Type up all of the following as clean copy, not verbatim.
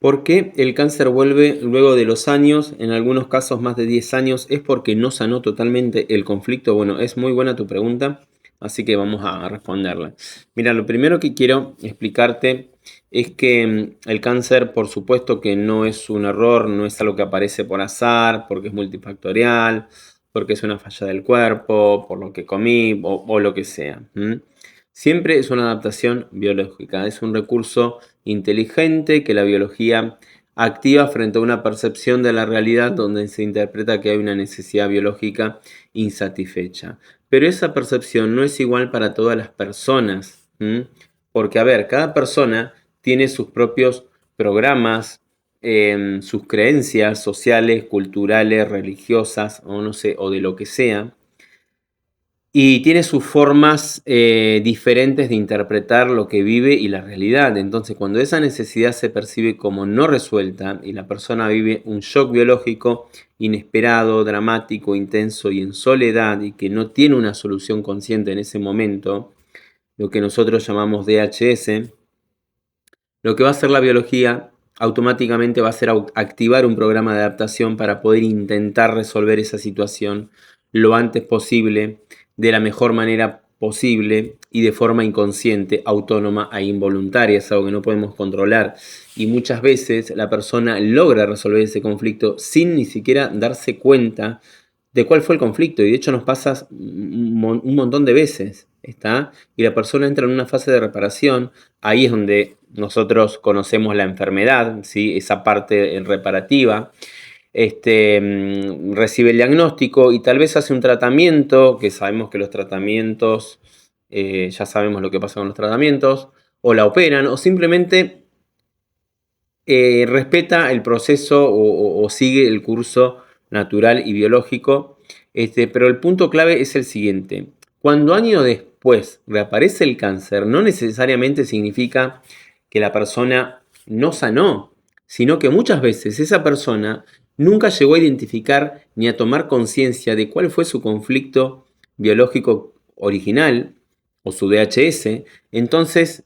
¿Por qué el cáncer vuelve luego de los años, en algunos casos más de 10 años? ¿Es porque no sanó totalmente el conflicto? Bueno, es muy buena tu pregunta, así que vamos a responderla. Mira, lo primero que quiero explicarte es que el cáncer, por supuesto que no es un error, no es algo que aparece por azar, porque es multifactorial, porque es una falla del cuerpo, por lo que comí o lo que sea. Siempre es una adaptación biológica, es un recurso inteligente que la biología activa frente a una percepción de la realidad donde se interpreta que hay una necesidad biológica insatisfecha. Pero esa percepción no es igual para todas las personas, porque, a ver, cada persona tiene sus propios programas, sus creencias sociales, culturales, religiosas, o no sé, o de lo que sea, y tiene sus formas diferentes de interpretar lo que vive y la realidad. Entonces, cuando esa necesidad se percibe como no resuelta y la persona vive un shock biológico inesperado, dramático, intenso y en soledad y que no tiene una solución consciente en ese momento, lo que nosotros llamamos DHS, lo que va a hacer la biología automáticamente va a ser activar un programa de adaptación para poder intentar resolver esa situación lo antes posible, de la mejor manera posible y de forma inconsciente, autónoma e involuntaria. Es algo que no podemos controlar. Y muchas veces la persona logra resolver ese conflicto sin ni siquiera darse cuenta de cuál fue el conflicto. Y de hecho nos pasa un montón de veces, ¿está? Y la persona entra en una fase de reparación. Ahí es donde nosotros conocemos la enfermedad, ¿sí? Esa parte reparativa. Recibe el diagnóstico y tal vez hace un tratamiento, que sabemos que los tratamientos, ya sabemos lo que pasa con los tratamientos, o la operan, o simplemente respeta el proceso o sigue el curso natural y biológico. Pero el punto clave es el siguiente. Cuando años después reaparece el cáncer, no necesariamente significa que la persona no sanó, sino que muchas veces esa persona nunca llegó a identificar ni a tomar conciencia de cuál fue su conflicto biológico original o su DHS. Entonces,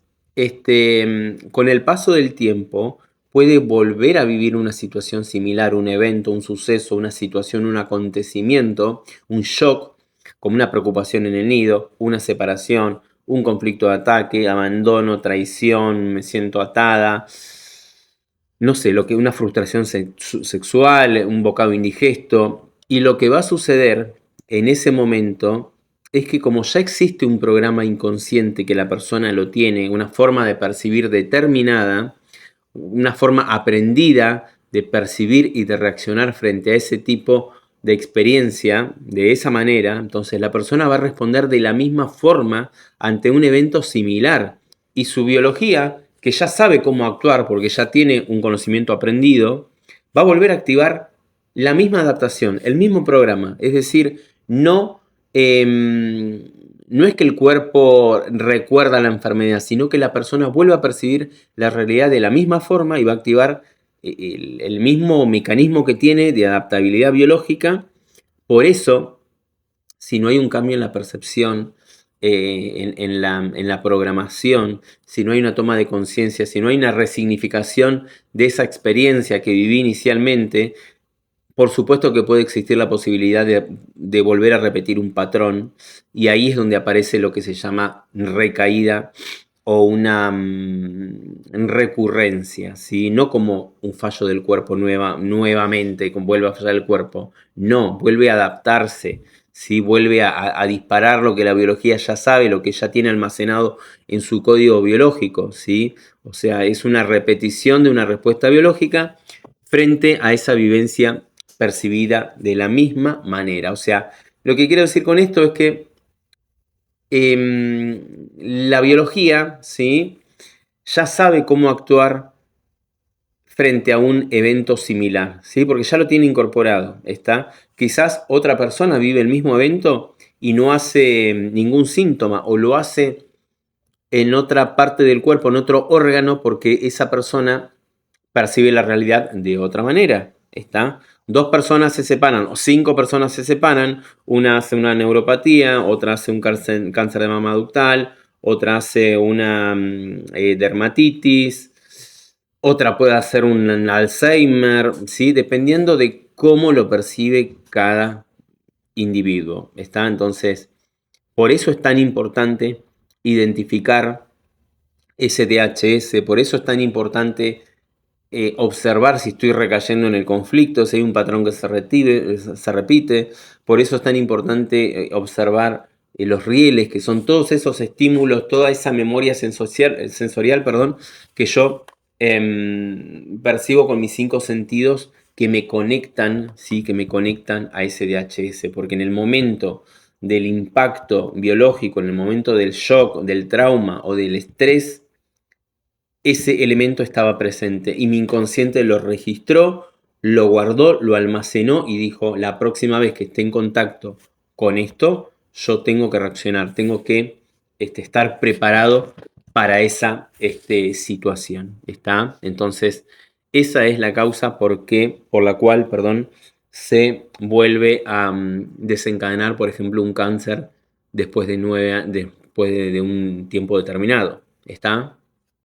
con el paso del tiempo, puede volver a vivir una situación similar, un evento, un suceso, una situación, un acontecimiento, un shock, como una preocupación en el nido, una separación, un conflicto de ataque, abandono, traición, me siento atada, no sé, una frustración sexual, un bocado indigesto. Y lo que va a suceder en ese momento es que como ya existe un programa inconsciente que la persona lo tiene, una forma de percibir determinada, una forma aprendida de percibir y de reaccionar frente a ese tipo de experiencia, de esa manera, entonces la persona va a responder de la misma forma ante un evento similar. Y su biología, que ya sabe cómo actuar porque ya tiene un conocimiento aprendido, va a volver a activar la misma adaptación, el mismo programa. Es decir, no es que el cuerpo recuerda la enfermedad, sino que la persona vuelve a percibir la realidad de la misma forma y va a activar el mismo mecanismo que tiene de adaptabilidad biológica. Por eso, si no hay un cambio en la percepción, en la programación, si no hay una toma de conciencia, si no hay una resignificación de esa experiencia que viví inicialmente, por supuesto que puede existir la posibilidad de volver a repetir un patrón, y ahí es donde aparece lo que se llama recaída o una recurrencia, ¿sí? No como un fallo del cuerpo nuevamente, como vuelve a fallar el cuerpo, no, vuelve a adaptarse, ¿sí? Vuelve a disparar lo que la biología ya sabe, lo que ya tiene almacenado en su código biológico, ¿sí? O sea, es una repetición de una respuesta biológica frente a esa vivencia percibida de la misma manera. O sea, lo que quiero decir con esto es que la biología, ¿sí?, ya sabe cómo actuar frente a un evento similar, ¿sí?, porque ya lo tiene incorporado. ¿Está? Quizás otra persona vive el mismo evento y no hace ningún síntoma, o lo hace en otra parte del cuerpo, en otro órgano, porque esa persona percibe la realidad de otra manera. ¿Está? Dos personas se separan o 5 personas se separan, una hace una neuropatía, otra hace un cáncer de mama ductal, otra hace una dermatitis, Otra puede ser un Alzheimer, ¿sí? Dependiendo de cómo lo percibe cada individuo, ¿está? Entonces, por eso es tan importante identificar ese DHS, por eso es tan importante observar si estoy recayendo en el conflicto, si hay un patrón que se repite. Por eso es tan importante observar los rieles, que son todos esos estímulos, toda esa memoria sensorial, perdón, que yo percibo con mis 5 sentidos que me conectan, ¿sí? Que me conectan a ese DHS, porque en el momento del impacto biológico, en el momento del shock, del trauma o del estrés, ese elemento estaba presente y mi inconsciente lo registró, lo guardó, lo almacenó y dijo, la próxima vez que esté en contacto con esto, yo tengo que reaccionar, tengo que estar preparado para esa situación. ¿Está? Entonces, esa es la causa por la cual, perdón, se vuelve a desencadenar, por ejemplo, un cáncer después de un tiempo determinado. ¿Está?